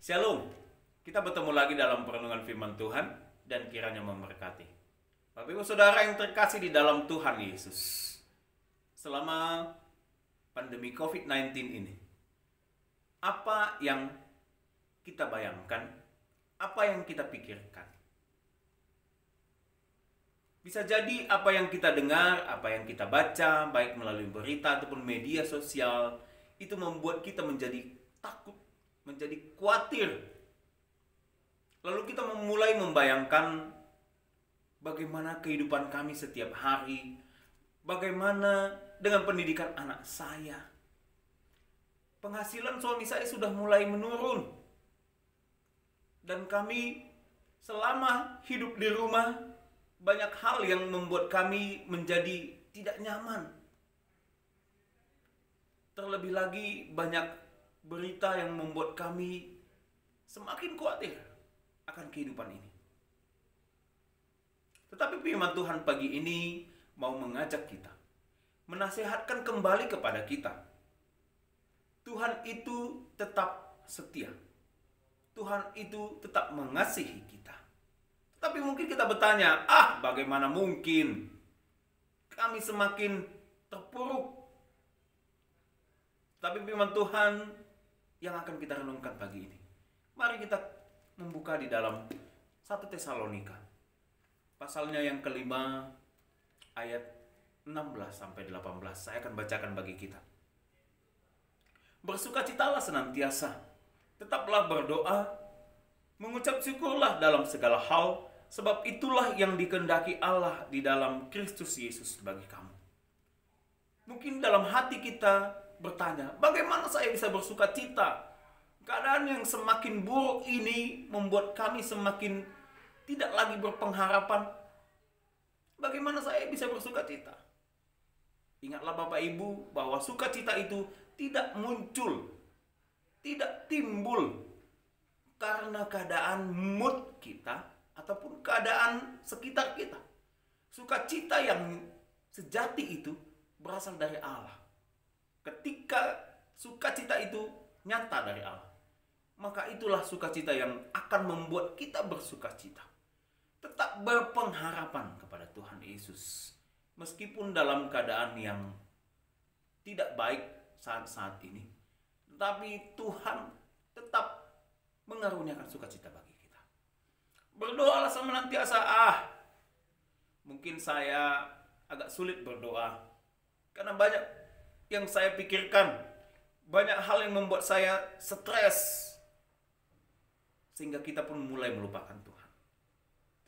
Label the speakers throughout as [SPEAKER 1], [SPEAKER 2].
[SPEAKER 1] Shalom, kita bertemu lagi dalam perenungan firman Tuhan dan kiranya memberkati. Bapak Ibu Saudara yang terkasih di dalam Tuhan Yesus, selama pandemi COVID-19 ini, apa yang kita bayangkan, apa yang kita pikirkan? Bisa jadi apa yang kita dengar, apa yang kita baca, baik melalui berita ataupun media sosial, itu membuat kita menjadi takut, menjadi khawatir. Lalu kita mulai membayangkan bagaimana kehidupan kami setiap hari, bagaimana dengan pendidikan anak saya. Penghasilan suami saya sudah mulai menurun. Dan kami selama hidup di rumah, banyak hal yang membuat kami menjadi tidak nyaman. Terlebih lagi banyak berita yang membuat kami semakin khawatir akan kehidupan ini. Tetapi firman Tuhan pagi ini mau mengajak kita, menasihatkan kembali kepada kita. Tuhan itu tetap setia. Tuhan itu tetap mengasihi kita. Tapi mungkin kita bertanya, bagaimana mungkin kami semakin terpuruk? Tapi firman Tuhan yang akan kita renungkan pagi ini, mari kita membuka di dalam 1 Tesalonika, pasalnya yang kelima, ayat 16 sampai 18. Saya akan bacakan bagi kita. Bersukacitalah senantiasa, tetaplah berdoa, mengucap syukurlah dalam segala hal, sebab itulah yang dikehendaki Allah di dalam Kristus Yesus bagi kamu. Mungkin dalam hati kita bertanya, bagaimana saya bisa bersukacita? Keadaan yang semakin buruk ini membuat kami semakin tidak lagi berpengharapan. Bagaimana saya bisa bersukacita? Ingatlah Bapak Ibu bahwa sukacita itu tidak muncul, tidak timbul karena keadaan mood kita ataupun keadaan sekitar kita. Sukacita yang sejati itu berasal dari Allah. Ketika sukacita itu nyata dari Allah, maka itulah sukacita yang akan membuat kita bersukacita. Tetap berpengharapan kepada Tuhan Yesus. Meskipun dalam keadaan yang tidak baik saat-saat ini, tetapi Tuhan tetap mengaruniakan sukacita bagi kita. Berdoalah senantiasa. Mungkin saya agak sulit berdoa karena banyak yang saya pikirkan, banyak hal yang membuat saya stres, sehingga kita pun mulai melupakan Tuhan.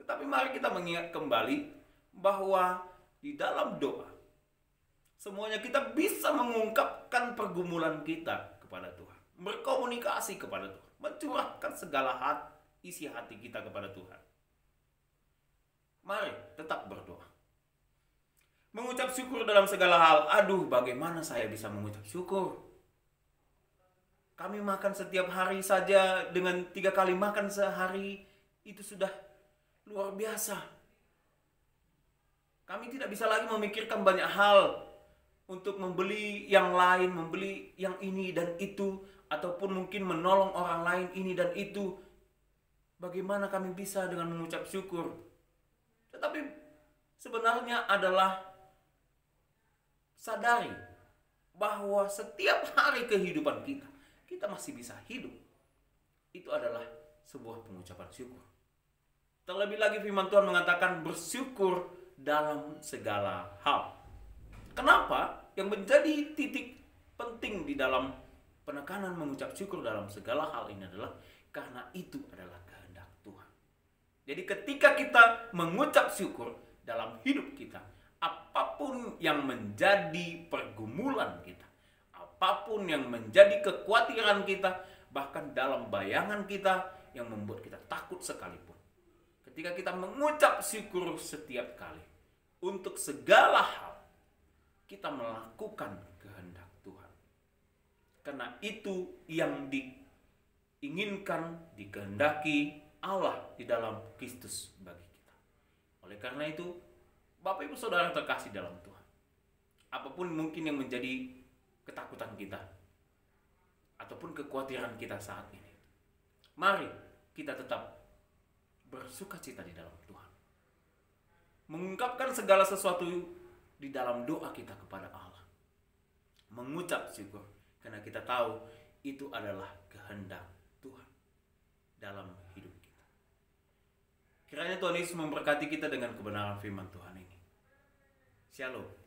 [SPEAKER 1] Tetapi mari kita mengingat kembali bahwa di dalam doa, semuanya kita bisa mengungkapkan pergumulan kita kepada Tuhan, berkomunikasi kepada Tuhan, mencurahkan segala isi hati kita kepada Tuhan. Mari tetap berdoa, mengucap syukur dalam segala hal. Bagaimana saya bisa mengucap syukur? Kami makan setiap hari saja dengan 3 kali makan sehari, itu sudah luar biasa. Kami tidak bisa lagi memikirkan banyak hal untuk membeli yang lain, membeli yang ini dan itu, ataupun mungkin menolong orang lain ini dan itu. Bagaimana kami bisa dengan mengucap syukur? Tetapi sebenarnya adalah sadari bahwa setiap hari kehidupan kita masih bisa hidup. Itu adalah sebuah pengucapan syukur. Terlebih lagi firman Tuhan mengatakan bersyukur dalam segala hal. Kenapa? Yang menjadi titik penting di dalam penekanan mengucap syukur dalam segala hal ini adalah karena itu adalah kehendak Tuhan. Jadi ketika kita mengucap syukur dalam hidup kita, apapun yang menjadi pergumulan kita, apapun yang menjadi kekhawatiran kita, bahkan dalam bayangan kita yang membuat kita takut sekalipun, ketika kita mengucap syukur setiap kali, untuk segala hal, kita melakukan kehendak Tuhan. Karena itu yang diinginkan, dikehendaki Allah di dalam Kristus bagi kita. Oleh karena itu, Bapak Ibu Saudara terkasih dalam Tuhan, apapun mungkin yang menjadi ketakutan kita ataupun kekhawatiran kita saat ini, Mari kita tetap bersukacita di dalam Tuhan. Mengungkapkan segala sesuatu di dalam doa kita kepada Allah. Mengucap syukur karena kita tahu itu adalah kehendak Tuhan dalam hidup kita. Kiranya Tuhan Yesus memberkati kita dengan kebenaran firman Tuhan ini. Shalom.